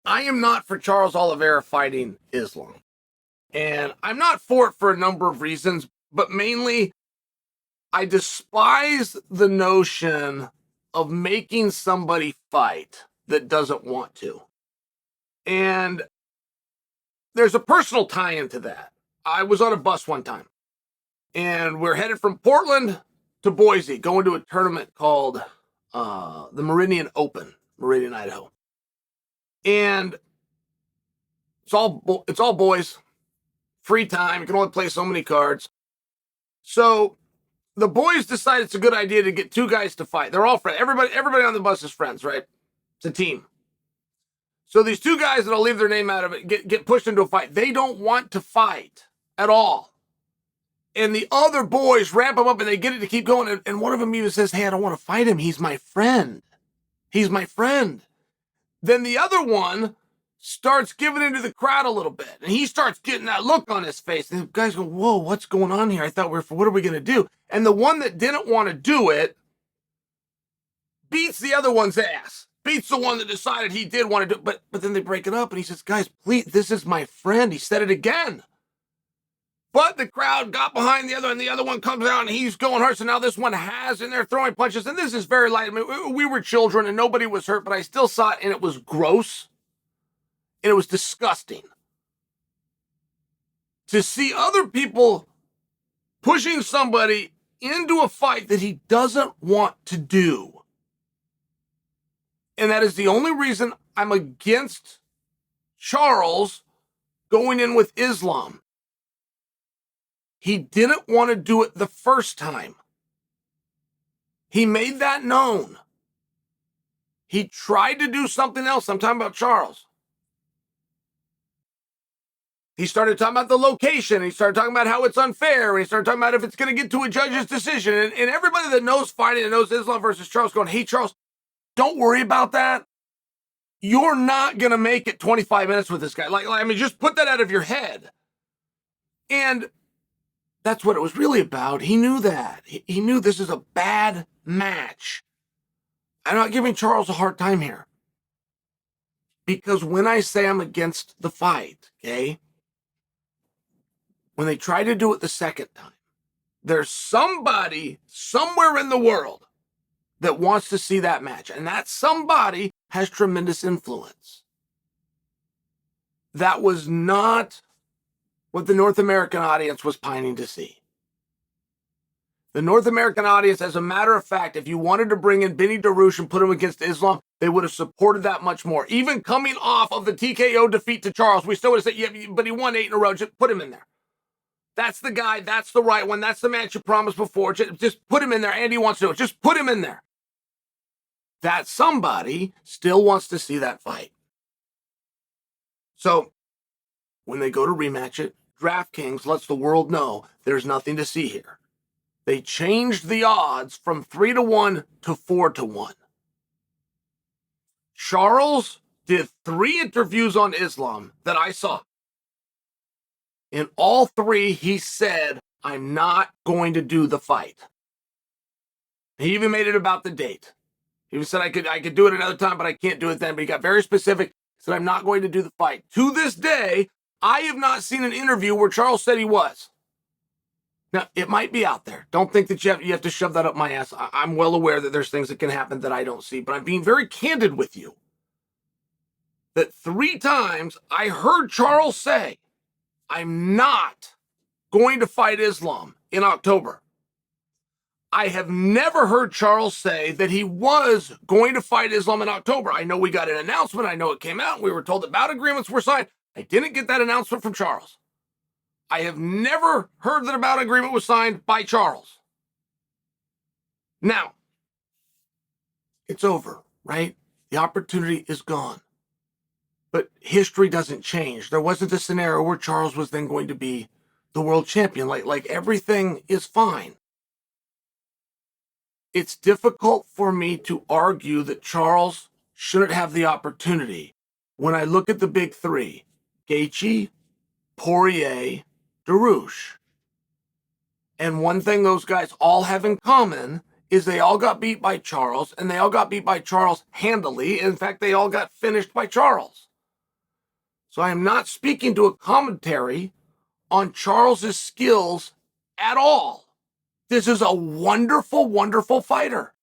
I am not for Charles Oliveira fighting Islam. And I'm not for it for a number of reasons, but mainly I despise the notion of making somebody fight that doesn't want to. And there's a personal tie into that. I was on a bus one time, and we're headed from Portland to Boise, going to a tournament called the Meridian Open, Meridian, Idaho. And it's all boys, free time. You can only play so many cards. So the boys decide it's a good idea to get two guys to fight. They're all friends. Everybody on the bus is friends, right? It's a team. So these two guys that I'll leave their name out of it get pushed into a fight. They don't want to fight at all. And the other boys ramp them up and they get it to keep going. And one of them even says, hey, I don't want to fight him. He's my friend. He's my friend. Then the other one starts giving into the crowd a little bit. And he starts getting that look on his face. And the guys go, whoa, what's going on here? I thought what are we going to do? And the one that didn't want to do it beats the other one's ass. Beats the one that decided he did want to do it. But then they break it up and he says, guys, please, this is my friend. He said it again. But the crowd got behind the other, and the other one comes out, and he's going hard. So now this one has, and they're throwing punches. And this is very light. I mean, we were children, and nobody was hurt, but I still saw it, and it was gross. And it was disgusting. To see other people pushing somebody into a fight that he doesn't want to do. And that is the only reason I'm against Charles going in with Islam. He didn't want to do it the first time. He made that known. He tried to do something else. I'm talking about Charles. He started talking about the location. He started talking about how it's unfair. And he started talking about if it's going to get to a judge's decision. And everybody that knows fighting and knows Islam versus Charles going, hey, Charles, don't worry about that. You're not going to make it 25 minutes with this guy. I mean, just put that out of your head. And that's what it was really about. He knew that. He knew this is a bad match. I'm not giving Charles a hard time here. Because when I say I'm against the fight, okay, when they try to do it the second time, there's somebody somewhere in the world that wants to see that match. And that somebody has tremendous influence. That was not what the North American audience was pining to see. The North American audience, as a matter of fact, if you wanted to bring in Benny Darush and put him against Islam, they would have supported that much more. Even coming off of the TKO defeat to Charles, we still would have said, yeah, but he won 8 in a row. Just put him in there. That's the guy. That's the right one. That's the match you promised before. Just put him in there. Andy wants to do it. Just put him in there. That somebody still wants to see that fight. So when they go to rematch it, DraftKings lets the world know there's nothing to see here. They changed the odds from 3-1 to 4-1. Charles did 3 interviews on Islam that I saw. In all 3, he said, I'm not going to do the fight. He even made it about the date. He said, I could do it another time, but I can't do it then. But he got very specific. He said, I'm not going to do the fight. To this day, I have not seen an interview where Charles said he was. Now, it might be out there. Don't think that you have to shove that up my ass. I'm well aware that there's things that can happen that I don't see, but I'm being very candid with you. That 3 times I heard Charles say, I'm not going to fight Islam in October. I have never heard Charles say that he was going to fight Islam in October. I know we got an announcement. I know it came out. We were told that bout agreements were signed. I didn't get that announcement from Charles. I have never heard that a bout agreement was signed by Charles. Now, it's over, right? The opportunity is gone. But history doesn't change. There wasn't a scenario where Charles was then going to be the world champion. Like everything is fine. It's difficult for me to argue that Charles shouldn't have the opportunity when I look at the big 3, Gaethje, Poirier, Darush. And one thing those guys all have in common is they all got beat by Charles, and they all got beat by Charles handily. In fact, they all got finished by Charles. So I am not speaking to a commentary on Charles's skills at all. This is a wonderful, wonderful fighter.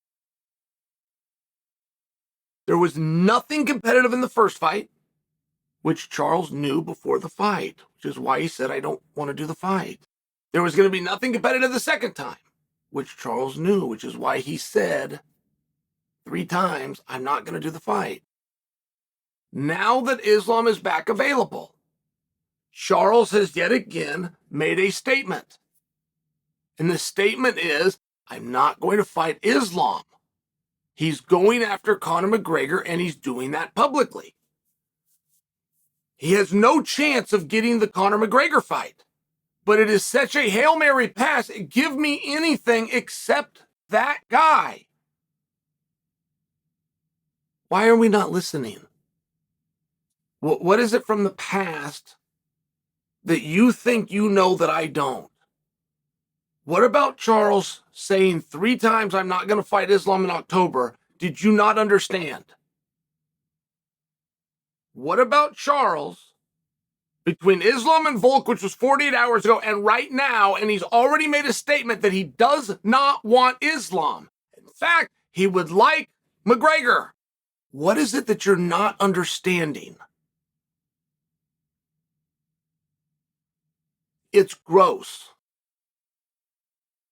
There was nothing competitive in the first fight, which Charles knew before the fight, which is why he said, I don't want to do the fight. There was going to be nothing competitive the second time, which Charles knew, which is why he said 3 times, I'm not going to do the fight. Now that Islam is back available, Charles has yet again made a statement. And the statement is, I'm not going to fight Islam. He's going after Conor McGregor, and he's doing that publicly. He has no chance of getting the Conor McGregor fight. But it is such a Hail Mary pass. Give me anything except that guy. Why are we not listening? What is it from the past that you think you know that I don't? What about Charles saying 3 times, I'm not going to fight Islam in October? Did you not understand? What about Charles between Islam and Volk, which was 48 hours ago, and right now, and he's already made a statement that he does not want Islam. In fact, he would like McGregor. What is it that you're not understanding? It's gross.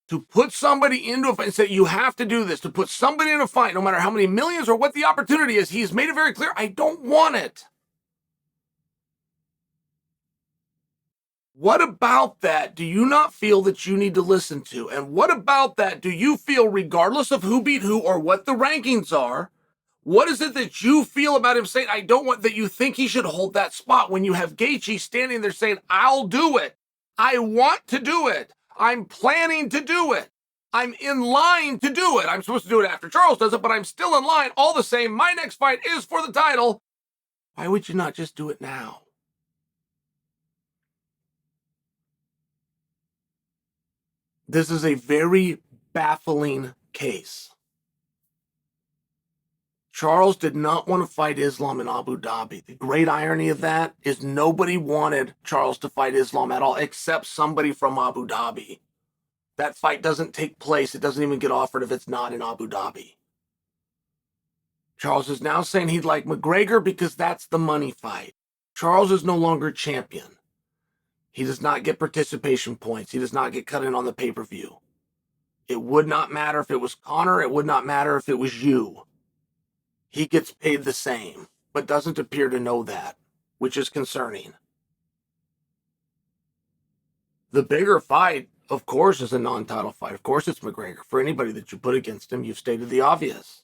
To put somebody into a fight and say, you have to do this, to put somebody in a fight, no matter how many millions or what the opportunity is, he's made it very clear, I don't want it. What about that do you not feel that you need to listen to? And what about that do you feel, regardless of who beat who or what the rankings are, what is it that you feel about him saying, I don't want, that you think he should hold that spot when you have Gaethje standing there saying, I'll do it. I want to do it. I'm planning to do it. I'm in line to do it. I'm supposed to do it after Charles does it, but I'm still in line. All the same, my next fight is for the title. Why would you not just do it now? This is a very baffling case. Charles did not want to fight Islam in Abu Dhabi. The great irony of that is nobody wanted Charles to fight Islam at all, except somebody from Abu Dhabi. That fight doesn't take place. It doesn't even get offered if it's not in Abu Dhabi. Charles is now saying he'd like McGregor because that's the money fight. Charles is no longer champion. He does not get participation points. He does not get cut in on the pay-per-view. It would not matter if it was Conor. It would not matter if it was you. He gets paid the same, but doesn't appear to know that, which is concerning. The bigger fight, of course, is a non-title fight. Of course, it's McGregor. For anybody that you put against him, you've stated the obvious.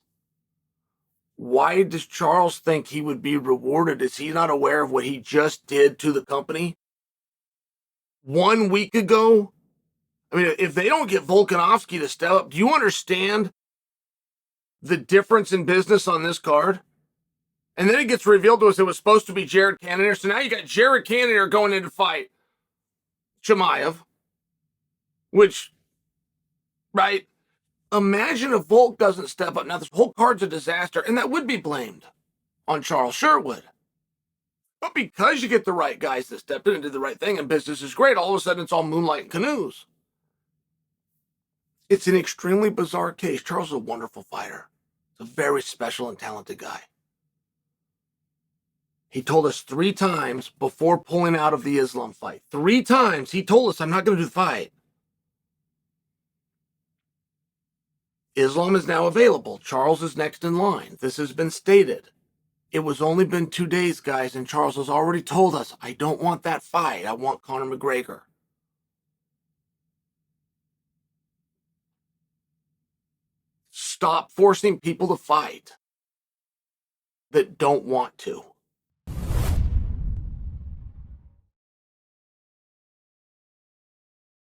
Why does Charles think he would be rewarded? Is he not aware of what he just did to the company? 1 week ago, I mean, if they don't get Volkanovski to step up, do you understand the difference in business on this card? And then it gets revealed to us it was supposed to be Jared Cannonier. So now you got Jared Cannonier going in to fight Chimaev, which, right? Imagine if Volk doesn't step up. Now, this whole card's a disaster, and that would be blamed on Charles. Sure it would. But because you get the right guys that stepped in and did the right thing, and business is great, all of a sudden it's all moonlight and canoes. It's an extremely bizarre case. Charles is a wonderful fighter. He's a very special and talented guy. He told us 3 times before pulling out of the Islam fight. 3 times he told us, I'm not going to do the fight. Islam is now available. Charles is next in line. This has been stated. It was only been 2 days, guys, and Charles has already told us, I don't want that fight. I want Conor McGregor. Stop forcing people to fight that don't want to.